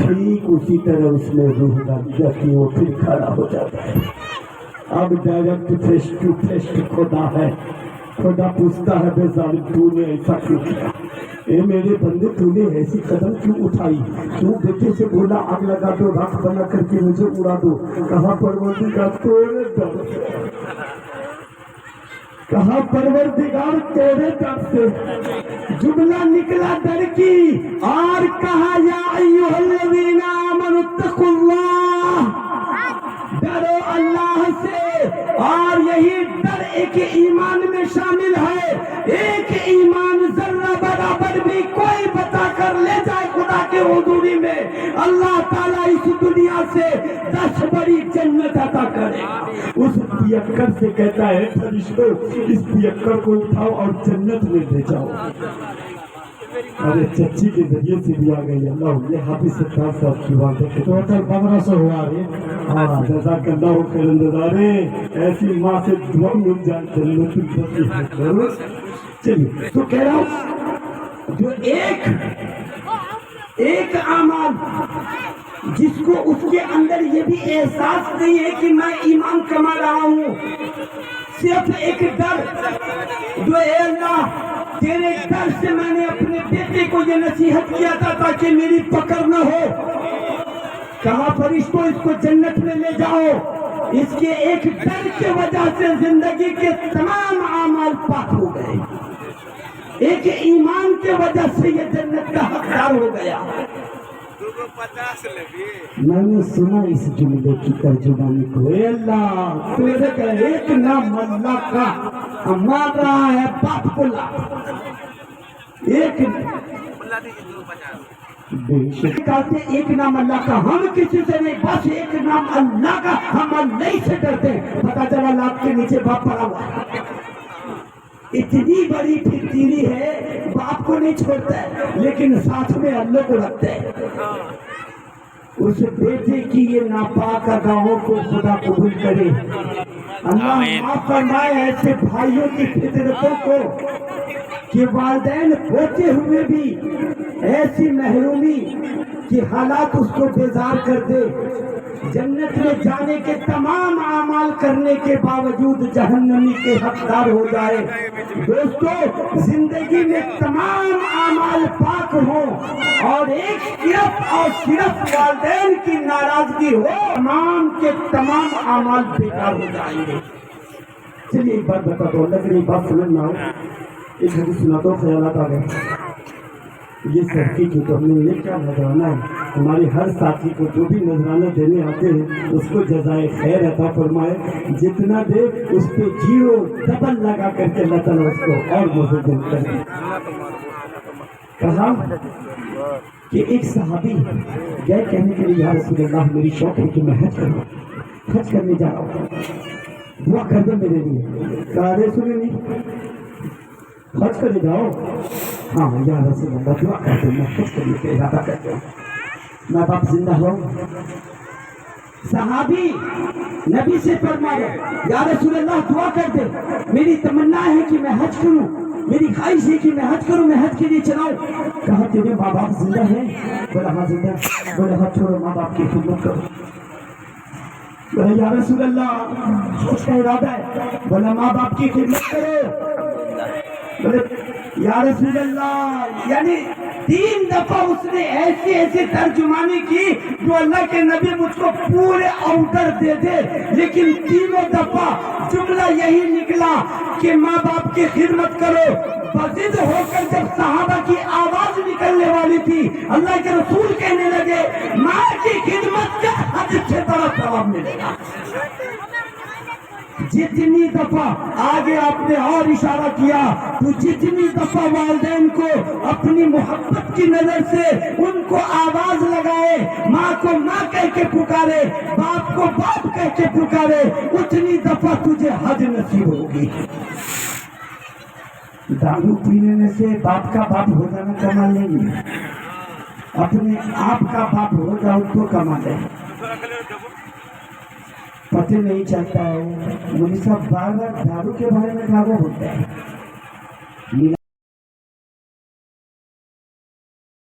ठीक उसी तरह उसमें रूह डाल जाती है, वो फिर खड़ा हो जाता है। अब डायरेक्ट फेस टू फेस खुदा है। खुदा पूछता है बेजालिम तूने ऐसा क्यों किया, ए मेरे बंदे तूने ऐसी कदम क्यों उठाई, क्यों बेटे से बोला आग लगा दो, राख बना करके मुझे उड़ा दो। कहा परवरदिगार तेरे डर से, कहा परवरदिगार तेरे डर से। जुमला निकला डर की और कहा या अय्युहल्लज़ीना आमनुत्तकुल्लाह, डरो अल्लाह से। और यही डर एक ईमान में शामिल है। एक ईमान जर्रा बराबर भी कोई बता कर ले जाए खुदा के हुजूरी में, अल्लाह ताला इस दुनिया से 10 बड़ी जन्नत अता करे। उस पियक्कर से कहता है फरिश्तों इस पियक्कर को उठाओ और जन्नत में ले जाओ। अरे चच्ची के जरिए से भी आ गई। अल्लाह ये हाफिज सत्तार साहब की बात है, टोटल 1500 हुआ रे। हाँ जज़ाकल्लाहु खैरन नज़ारे, ऐसी माँ से दुआ मिल जाए जन्नत जरूर। चलिए तो कह रहा हूँ जो एक अमाल जिसको उसके अंदर ये भी एहसास नहीं है कि मैं ईमान कमा रहा हूँ, सिर्फ एक डर जो ए अल्लाह तेरे डर से मैंने अपने बेटे को ये नसीहत किया था ताकि मेरी पकड़ न हो। कहा फरिश्तों इसको जन्नत में ले जाओ। इसके एक डर की वजह से जिंदगी के तमाम आमाल पाक हो गए। एक ईमान के वजह से ये जन्नत का हकदार हो गया। मैंने सुना इस जुमले की तर्जुमानी को, अल्लाह तेरे का एक नाम अल्लाह का मार रहा है बाप को एक कहते एक नाम अल्लाह का, हम किसी से नहीं, बस एक नाम अल्लाह का, हम अल्लाह से डरते हैं। पता चला लात के नीचे बाप पड़ा हुआ है। इतनी बड़ी फितूरी है, बाप को नहीं छोड़ता है लेकिन साथ में अल्लाह को रखता है। उस बेटे की ये नापाक अदाओं को खुदा कबूल करे। अल्लाह माफ फरमाए ऐसे भाइयों की फितरतों को कि वालिदैन होते हुए भी ऐसी महरूमी कि हालात उसको बेजार कर दे। जन्नत में जाने के तमाम आमाल करने के बावजूद जहन्नमी के हकदार हो जाए। दोस्तों जिंदगी में तमाम आमाल पाक हो और एक सिर्फ वालिदैन की नाराजगी हो, तमाम के तमाम आमाल बेकार हो जाएंगे। चलिए एक बात बता दो, अल्लाह की बात समझ ना हो, एक हदीस सुना दो, ख्यालात आ गए। ये सरकी की तो हमने ये क्या नजराना है, हमारे हर साथी को जो भी नजराना देने आते हैं उसको जज़ाए खैर अता फरमाए। जितना दे उस पे 0 डबल लगा करके अल्लाह ताला उसको और मुज़्ज़िज़ कर दे। कहा कि एक सहाबी गए कहने के लिए या रसूल अल्लाह मेरी शौक है कि मैं हज करने जा रहा हूँ, दुआ कर दो मेरे लिए। कहा रसूल नहीं हज करने जाओ, हाँ या रसूल अल्लाह दुआ कर दो, मैं हज करने का इरादा करता हूँ, माँ बाप जिंदा हो। सहाबी नबी से फरमाया या रसूल अल्लाह दुआ कर दे, मेरी तमन्ना है कि मैं हज करूं, मेरी ख्वाहिश है कि मैं हज करूं, मैं हज के लिए चलाऊं। कहा तेरे माँ बाप जिंदा हैं? बोला हाँ जिंदा। बोला हाँ छोड़ो माँ बाप की खिदमत करो। बोला या रसूल अल्लाह उसका इरादा है। बोला माँ बाप की खिदमत करो। बोले या रसूल अल्लाह, यानी 3 दफा उसने ऐसे तर्जुमानी की जो अल्लाह के नबी मुझको पूरे ऑर्डर दे दे, लेकिन तीनों दफा जुमला यही निकला कि माँ बाप की खिदमत करो। बजिद होकर जब सहाबा की आवाज निकलने वाली थी, अल्लाह के रसूल कहने लगे माँ की खिदमत का हज से बड़ा सवाब मिलेगा। जितनी दफा आगे आपने और इशारा किया, तो जितनी दफा वालिदैन को अपनी मोहब्बत की नजर से उनको आवाज लगाए, माँ को माँ कह के पुकारे, बाप को बाप कह के पुकारे, उतनी दफा तुझे हज नसीब होगी। दारू पीने से बाप का बाप हो जाना कमाल नहीं है, अपने आप का बाप हो जाओ तो कमाल है। पता नहीं चलता है मुझे सब बार बार दारू के बारे में कहा बोलता है।